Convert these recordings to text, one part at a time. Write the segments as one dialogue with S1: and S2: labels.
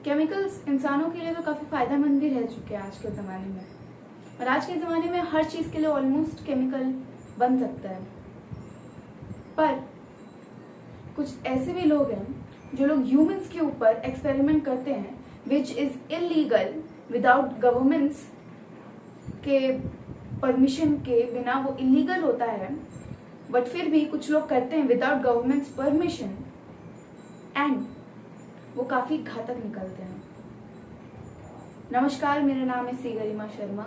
S1: Chemicals इंसानों के लिए तो काफ़ी फ़ायदेमंद भी रह चुके हैं आज के ज़माने में। और आज के ज़माने में हर चीज़ के लिए ऑलमोस्ट केमिकल बन सकता है। पर कुछ ऐसे भी लोग हैं जो लोग ह्यूमंस के ऊपर एक्सपेरिमेंट करते हैं which is illegal without governments के परमिशन के बिना। वो इलीगल होता है बट फिर भी कुछ लोग करते हैं विदाउट गवर्नमेंट्स परमिशन एंड वो काफ़ी घातक निकलते हैं। नमस्कार, मेरा नाम है सी गरिमा शर्मा।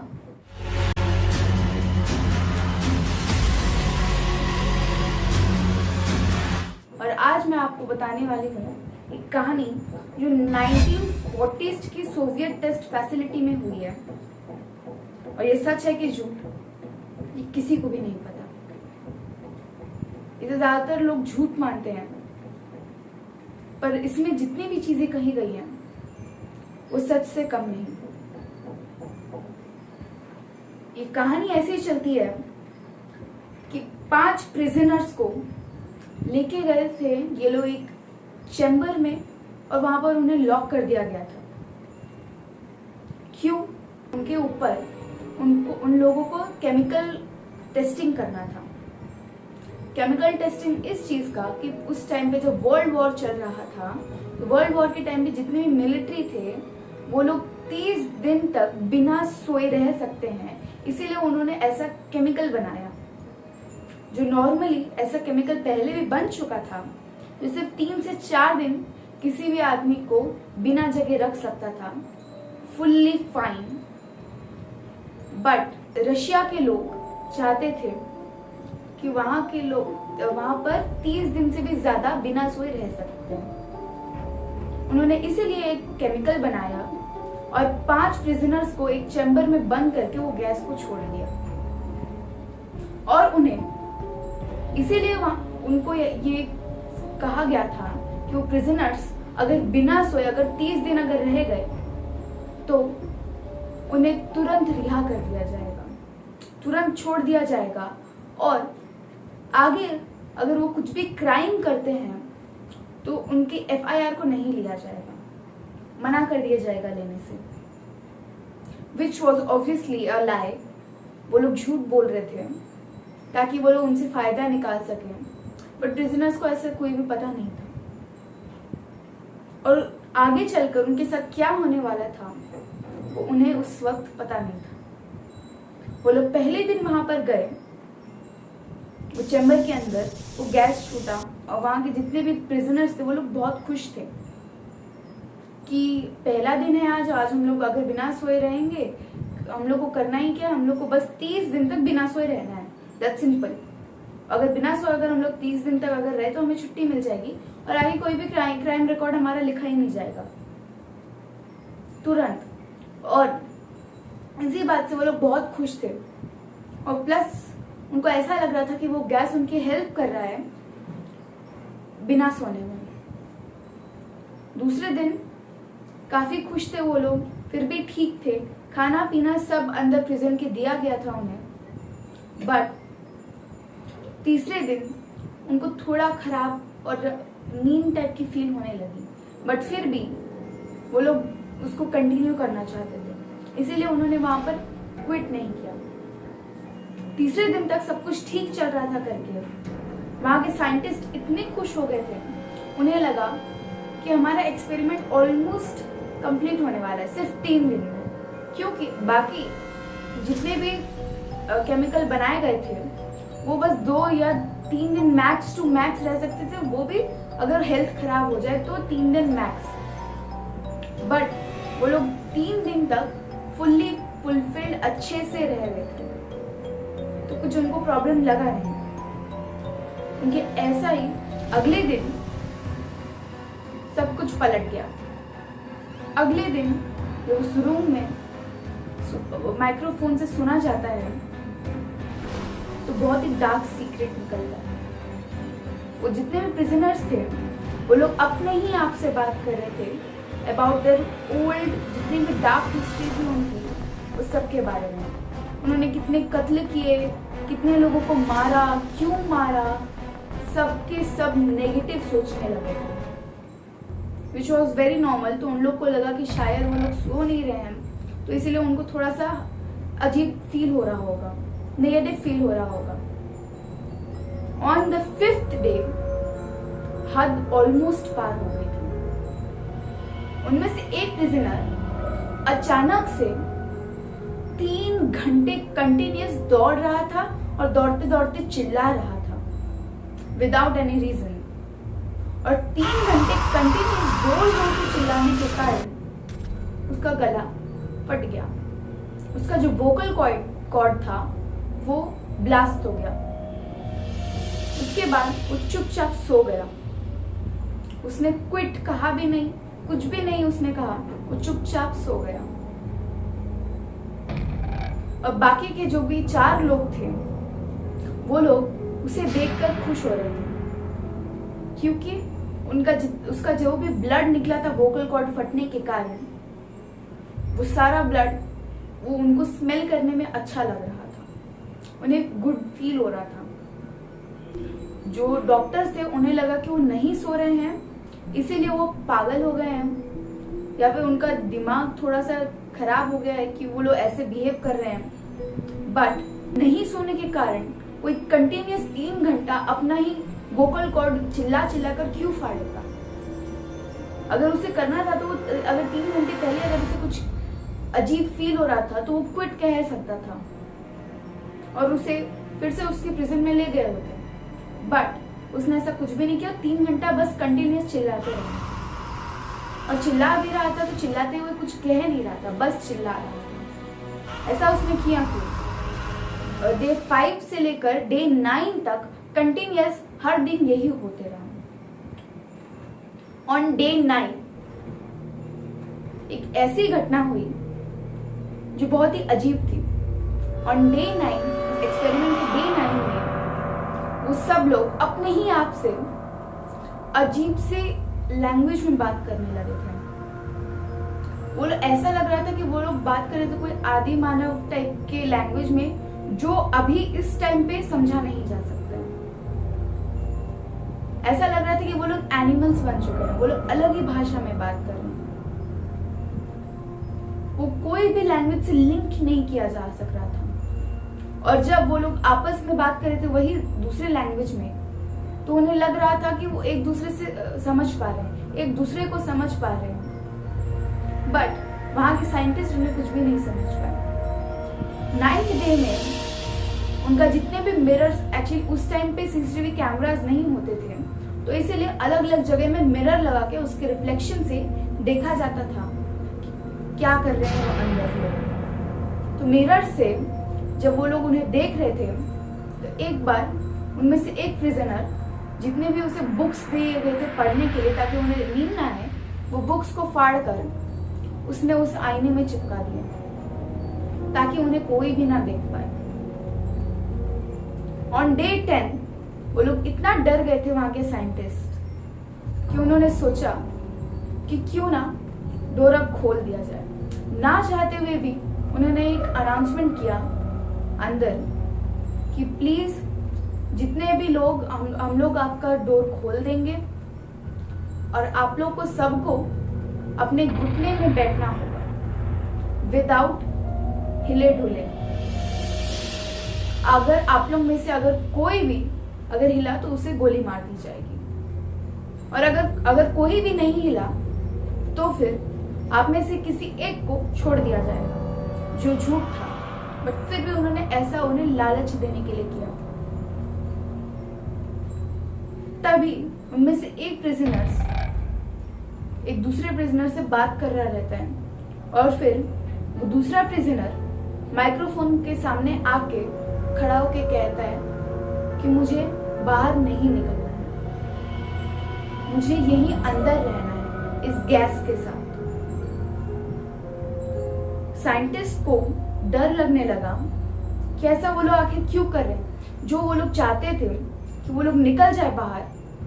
S1: और आज मैं आपको बताने वाली हूँ एक कहानी जो 1940s की सोवियत टेस्ट फैसिलिटी में हुई है। और ये सच है कि झूठ, ये किसी को भी नहीं पता। इसे ज़्यादातर लोग झूठ मानते हैं, पर इसमें जितनी भी चीजें कही गई हैं वो सच से कम नहीं। ये कहानी ऐसे ही चलती है कि 5 प्रिजनर्स को लेके गए थे ये लोग एक चैम्बर में और वहां पर उन्हें लॉक कर दिया गया था। क्यों? उनके ऊपर उन लोगों को केमिकल टेस्टिंग करना था। केमिकल टेस्टिंग इस चीज का कि उस टाइम पे जब वर्ल्ड वॉर चल रहा था, तो वर्ल्ड वॉर के टाइम पे जितने भी मिलिट्री थे वो लोग 30 दिन तक बिना सोए रह सकते हैं, इसीलिए उन्होंने ऐसा केमिकल बनाया। जो नॉर्मली ऐसा केमिकल पहले भी बन चुका था, तो सिर्फ 3 से 4 दिन किसी भी आदमी को बिना जगह रख सकता था, फुल्ली फाइन। बट रशिया के लोग चाहते थे कि वहां के लोग वहां पर 30 दिन से भी ज्यादा बिना सोए रह सकते हैं। उन्होंने इसीलिए एक केमिकल बनाया और 5 प्रिजनर्स को एक चैम्बर में बंद करके वो गैस को छोड़ दिया। और उन्हें इसीलिए उनको ये कहा गया था कि वो प्रिजनर्स अगर बिना सोए अगर 30 दिन अगर रह गए तो उन्हें तुरंत रिहा कर दिया जाएगा, तुरंत छोड़ दिया जाएगा। और आगे अगर वो कुछ भी क्राइम करते हैं तो उनकी FIR को नहीं लिया जाएगा, मना कर दिया जाएगा लेने से। विच वॉज ऑब्वियसली अ लाई। वो लोग झूठ बोल रहे थे ताकि वो लोग उनसे फायदा निकाल सकें, बट प्रिजनर्स को ऐसा कोई भी पता नहीं था। और आगे चलकर उनके साथ क्या होने वाला था वो उन्हें उस वक्त पता नहीं था। वो लोग पहले दिन वहां पर गए, वो चैम्बर के अंदर वो गैस छूटा और वहां के जितने भी प्रिजनर्स थे वो लोग बहुत खुश थे कि पहला दिन है आज हम लोग अगर बिना सोए रहेंगे, हम लोग को करना ही क्या, हम लोग को बस 30 दिन तक बिना सोए रहना है, दैट्स सिंपल। अगर बिना सोए अगर हम लोग 30 दिन तक अगर रहे तो हमें छुट्टी मिल जाएगी और आगे कोई भी क्राइम रिकॉर्ड हमारा लिखा ही नहीं जाएगा तुरंत। और इसी बात से वो लोग बहुत खुश थे और प्लस उनको ऐसा लग रहा था कि वो गैस उनकी हेल्प कर रहा है बिना सोने में। दूसरे दिन काफी खुश थे वो लोग, फिर भी ठीक थे, खाना पीना सब अंदर प्रिजन के दिया गया था उन्हें। बट तीसरे दिन उनको थोड़ा खराब और नींद टाइप की फील होने लगी, बट फिर भी वो लोग उसको कंटिन्यू करना चाहते थे, इसीलिए उन्होंने वहां पर क्विट नहीं किया। तीसरे दिन तक सब कुछ ठीक चल रहा था करके वहां के साइंटिस्ट इतने खुश हो गए थे, उन्हें लगा कि हमारा एक्सपेरिमेंट ऑलमोस्ट कंप्लीट होने वाला है सिर्फ 3 दिन में, क्योंकि बाकी जितने भी केमिकल बनाए गए थे वो बस 2 या 3 दिन मैक्स टू मैक्स रह सकते थे, वो भी अगर हेल्थ खराब हो जाए तो 3 दिन मैक्स। बट वो लोग 3 दिन तक फुल्ली फुलफिल्ड अच्छे से रह गए थे, तो कुछ उनको प्रॉब्लम लगा नहीं। उनके ऐसा ही अगले दिन सब कुछ पलट गया। अगले दिन जब उस रूम में माइक्रोफोन से सुना जाता है तो बहुत ही डार्क सीक्रेट निकलता है। वो जितने भी प्रिजनर्स थे वो लोग अपने ही आप से बात कर रहे थे अबाउट देयर ओल्ड जितनी भी डार्क हिस्ट्री थी उनकी, उस सब के बारे में। उन्होंने कितने कत्ल किए, कितने लोगों को मारा, क्यों मारा, सबके सब नेगेटिव सोचने लगे थे। Which was very normal. तो उन लोग को लगा कि शायद वो लोग सो नहीं रहे हैं, तो इसीलिए उनको थोड़ा सा अजीब फील हो रहा होगा, नेगेटिव फील हो रहा होगा। ऑन द 5th डे हद ऑलमोस्ट पार हो गई थी। उनमें से एक प्रिजनर अचानक से 3 घंटे कंटिन्यूस दौड़ रहा था और दौड़ते दौड़ते चिल्ला रहा था विदाउट एनी रीजन। और 3 घंटे कंटिन्यूस जोर जोर से चिल्लाने के कारण उसका गला फट गया। उसका जो वोकल कॉर्ड था वो ब्लास्ट हो गया। उसके बाद वो चुपचाप सो गया। उसने क्विट कहा भी नहीं, कुछ भी नहीं उसने कहा, वो चुपचाप सो गया। और बाकी के जो भी 4 लोग थे वो लोग उसे देखकर खुश हो रहे थे, क्योंकि उसका जो भी ब्लड निकला था वोकल कॉर्ड फटने के कारण, वो सारा ब्लड वो उनको स्मेल करने में अच्छा लग रहा था, उन्हें गुड फील हो रहा था। जो डॉक्टर्स थे उन्हें लगा कि वो नहीं सो रहे हैं, इसीलिए वो पागल हो गए हैं या फिर उनका दिमाग थोड़ा सा खराब हो गया है कि वो लोग ऐसे बिहेव कर रहे हैं। बट नहीं सोने के कारण वो कंटिन्यूस 3 घंटा अपना ही वोकल कॉर्ड चिल्ला चिल्ला कर क्यों फाड़ेगा। अगर उसे करना था तो अगर 3 घंटे पहले अगर उसे कुछ अजीब फील हो रहा था तो वो क्विट कह सकता था और उसे फिर से उसके प्रिजन में ले गए होते। बट उसने ऐसा कुछ भी नहीं किया। 3 घंटा बस कंटिन्यूस चिल्लाते रहे और चिल्ला भी रहा था तो चिल्लाते हुए कुछ कह नहीं रहा था, बस चिल्ला रहा था। ऐसा उसने किया क्यों? डे 5 से लेकर डे 9 तक कंटिन्यूस हर दिन यही होते रहा। ऑन डे 9 एक ऐसी घटना हुई जो बहुत ही अजीब थी। ऑन डे 9 एक्सपेरिमेंट के डे 9 में वो सब लोग अपने ही आप से अजीब से लैंग्वेज में बात करने लगे थे। वो ऐसा लग रहा था कि वो लोग बात कर रहे थे कोई आदि मानव टाइप के लैंग्वेज में जो अभी इस टाइम पे समझा नहीं जा सकता। ऐसा लग रहा था कि वो लोग एनिमल्स बन चुके हैं, वो लोग अलग ही भाषा में बात कर रहे हैं। वो कोई भी लैंग्वेज से लिंक नहीं किया जा सक रहा था। और जब वो लोग आपस में बात कर रहे थे वही दूसरे लैंग्वेज में, तो उन्हें लग रहा था कि वो एक दूसरे से समझ पा रहे हैं, एक दूसरे को समझ पा रहे हैं। बट वहां के साइंटिस्ट उन्हें कुछ भी नहीं समझ पाए। 9th डे में उनका जितने भी मिरर्स, एक्चुअली उस टाइम पे सीसीटीवी कैमरास नहीं होते थे, तो इसीलिए अलग अलग जगह में मिरर लगा के उसके रिफ्लेक्शन से देखा जाता था क्या कर रहे हैं वो अंदर लोग। तो मिरर से जब वो लोग उन्हें देख रहे थे तो एक बार उनमें से एक प्रिजनर, जितने भी उसे बुक्स दिए गए थे पढ़ने के लिए ताकि उन्हें नींद ना आए, वो बुक्स को फाड़ कर उसने उस आईने में चिपका दिया ताकि उन्हें कोई भी ना देख पाए। ऑन डे 10 वो लोग इतना डर गए थे वहां के साइंटिस्ट कि उन्होंने सोचा कि क्यों ना डोर अब खोल दिया जाए। ना चाहते हुए भी उन्होंने एक अनाउंसमेंट किया अंदर कि प्लीज जितने भी लोग हम लोग आपका डोर खोल देंगे और आप लोग को सबको अपने घुटने में बैठना होगा विदाउट हिले डुले। अगर आप लोग में से अगर कोई भी अगर हिला तो उसे गोली मार दी जाएगी, और अगर कोई भी नहीं हिला तो फिर आप में से किसी एक को छोड़ दिया जाएगा, जो झूठ था। बट फिर भी उन्होंने ऐसा उन्हें लालच देने के लिए किया। तभी उनमें से एक प्रिजनर्स एक दूसरे प्रिजनर से बात कर रहा रहता है और फिर वो दूसरा प्रिजनर माइक्रोफोन के सामने आके खड़ा होके कहता है कि मुझे बाहर नहीं निकलना है, मुझे यहीं अंदर रहना है इस गैस के साथ। साइंटिस्ट को डर लगने लगा कि ऐसा वो लोग आखिर क्यों कर रहे हैं। जो वो लोग चाहते थे कि वो लोग निकल जाए बाहर,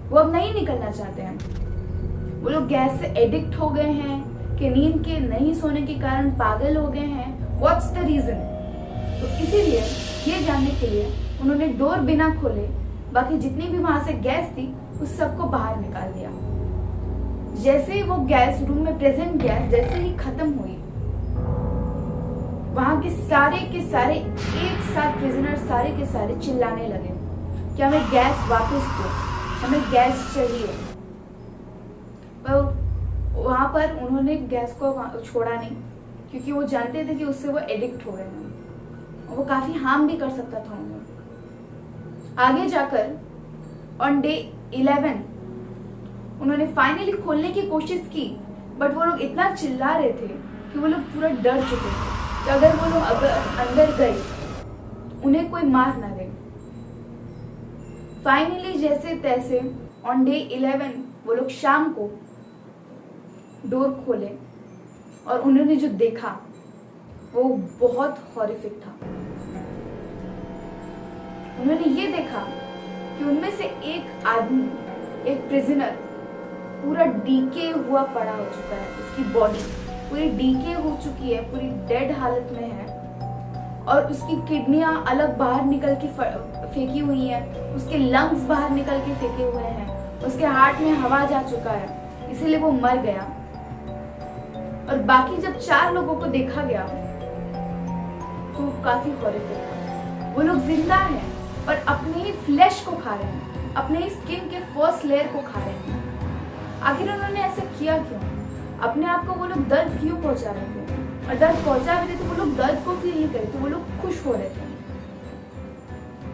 S1: वो अब नहीं निकलना चाहते हैं। वो लोग गैस से एडिक्ट हो गए हैं कि नींद के नहीं सोने के कारण पागल हो गए हैं। What's the reason? तो इसीलिए ये जानने के लिए उन्होंने डोर बिना खोले बाकी जितनी भी वहां से गैस थी उस सबको बाहर निकाल दिया। जैसे ही वो गैस, रूम में प्रेजेंट गैस जैसे ही खत्म हुई, वहां के सारे एक साथ प्रिजनर सारे के सारे चिल्लाने लगे कि हमें गैस वापस दो, हमें गैस चाहिए। पर वहां पर उन्होंने गैस को छोड़ा नहीं, क्योंकएर वो जानते थे कि उससे वो एडिक्ट हो रहे हैं, वो काफी हार्म भी कर सकता था उन्हें। आगे जाकर ऑन डे 11 उन्होंने फाइनली खोलने की कोशिश की, बट वो लोग इतना चिल्ला रहे थे कि वो लोग पूरा डर चुके थे कि अगर वो लोग अंदर गए उन्हें कोई मार ना दे। फाइनली जैसे तैसे ऑन डे 11 वो लोग शाम को डोर खोले और उन्होंने जो देखा वो बहुत हॉरिफिक था। उन्होंने ये देखा कि उनमें से एक आदमी, एक प्रिजनर पूरा डीके हुआ पड़ा हो चुका है, उसकी बॉडी पूरी डीके हो चुकी है, पूरी डेड हालत में है, और उसकी किडनियां अलग बाहर निकल के फेंकी हुई हैं, उसके लंग्स बाहर निकल के फेंके हुए हैं, उसके हार्ट में हवा जा चुका है, इसीलिए वो मर गया। और बाकी जब 4 लोगों को देखा गया तो काफी हॉरिफिक था। वो लोग जिंदा हैं पर अपने ही फ्लैश को खा रहे हैं, अपने ही स्किन के फर्स्ट लेयर को खा रहे हैं। आखिर उन्होंने ऐसा किया क्यों? अपने आप को वो लोग दर्द क्यों पहुंचा रहे थे? और दर्द पहुंचा भी थे तो वो लोग दर्द को फील नहीं करे थे, वो लोग खुश हो रहे थे।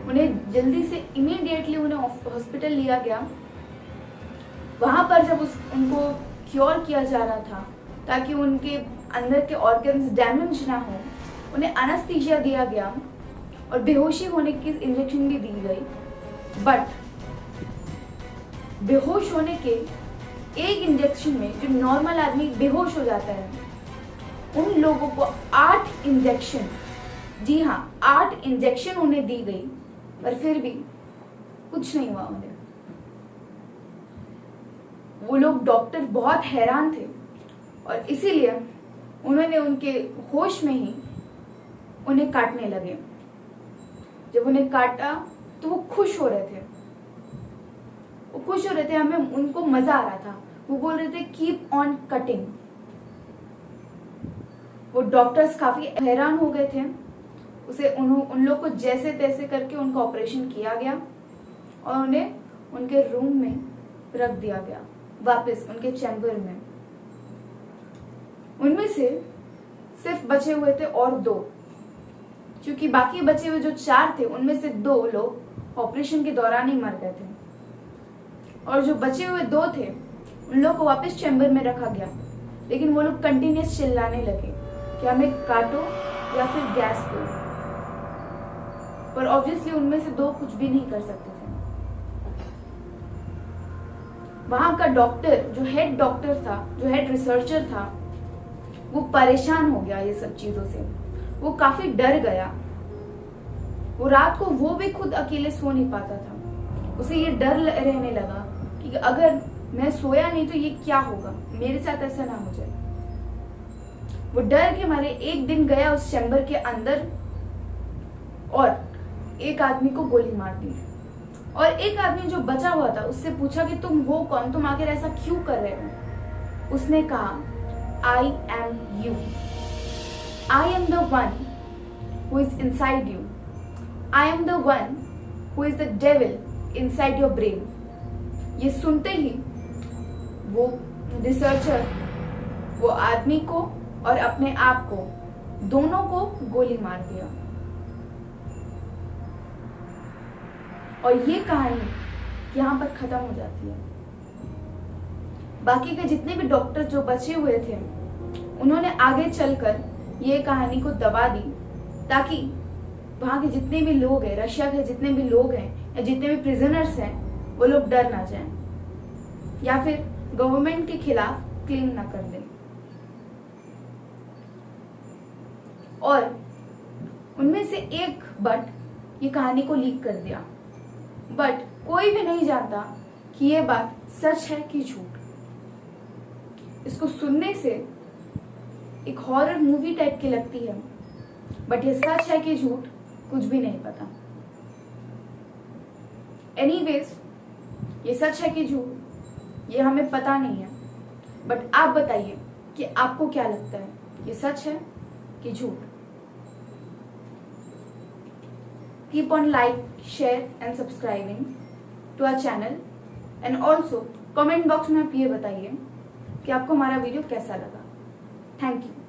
S1: उन्हें जल्दी से इमीडिएटली उन्हें हॉस्पिटल लिया गया। वहां पर जब उनको क्योर किया जा रहा था ताकि उनके अंदर के ऑर्गन्स डैमेज ना हो, उन्हें एनेस्थीसिया दिया गया और बेहोशी होने की इंजेक्शन भी दी गई। बट बेहोश होने के एक इंजेक्शन में जो नॉर्मल आदमी बेहोश हो जाता है, उन लोगों को 8 इंजेक्शन, जी हाँ 8 इंजेक्शन उन्हें दी गई, पर फिर भी कुछ नहीं हुआ उन्हें। वो लोग डॉक्टर बहुत हैरान थे और इसीलिए उन्होंने उनके होश में ही उन्हें काटने लगे। जब उन्हें काटा तो वो खुश हो रहे थे, वो खुश हो रहे थे, हमें उनको मजा आ रहा था। वो बोल रहे थे कीप ऑन कटिंग। वो डॉक्टर्स काफी हैरान हो गए थे। उन लोग को जैसे तैसे करके उनका ऑपरेशन किया गया और उन्हें उनके रूम में रख दिया गया, वापस उनके चैम्बर में। उनमें से सिर्फ बचे हुए थे और 2, क्योंकि बाकी बचे हुए जो 4 थे उनमें से 2 लोग ऑपरेशन के दौरान ही मर गए थे, और जो बचे हुए 2 थे उन लोग को वापस चैम्बर में रखा गया। लेकिन वो लोग कंटिन्यूस चिल्लाने लगे कि हमें काटो या फिर गैस दो, पर ऑब्वियसली उनमें से 2 कुछ भी नहीं कर सकते थे। वहां का डॉक्टर, जो हेड डॉक्टर था, जो हेड रिसर्चर था, वो परेशान हो गया ये सब चीजों से। वो काफी डर गया। वो रात को वो भी खुद अकेले सो नहीं पाता था। उसे ये डर रहने लगा कि अगर मैं सोया नहीं तो ये क्या होगा, मेरे साथ ऐसा ना हो जाए। वो डर के मारे एक दिन गया उस चैम्बर के अंदर और एक आदमी को गोली मार दी। और एक आदमी जो बचा हुआ था उससे पूछा कि तुम हो कौन, तुम आखिर ऐसा क्यों कर रहे हो? उसने कहा I am you. I am the one who is inside you. I am the one who is the devil inside your brain. ये सुनते ही वो रिसर्चर वो आदमी को और अपने आप को, दोनों को गोली मार दिया। और ये कहानी यहाँ पर खत्म हो जाती है। बाकी के जितने भी डॉक्टर जो बचे हुए थे उन्होंने आगे चलकर ये कहानी को दबा दी, ताकि वहां के जितने भी लोग हैं, रशिया के जितने भी लोग हैं या जितने भी प्रिजनर्स हैं, वो लोग डर ना जाएं या फिर गवर्नमेंट के खिलाफ क्लेम ना कर दें। और उनमें से एक बट ये कहानी को लीक कर दिया, बट कोई भी नहीं जानता कि ये बात सच है कि झूठ। इसको सुनने से एक हॉरर मूवी टाइप की लगती है, बट ये सच है कि झूठ कुछ भी नहीं पता। एनीवेज, ये सच है कि झूठ ये हमें पता नहीं है, बट आप बताइए कि आपको क्या लगता है, ये सच है कि झूठ। Keep on like, share and subscribing to our channel and also comment box में आप ये बताइए कि आपको हमारा वीडियो कैसा लगा। Thank you.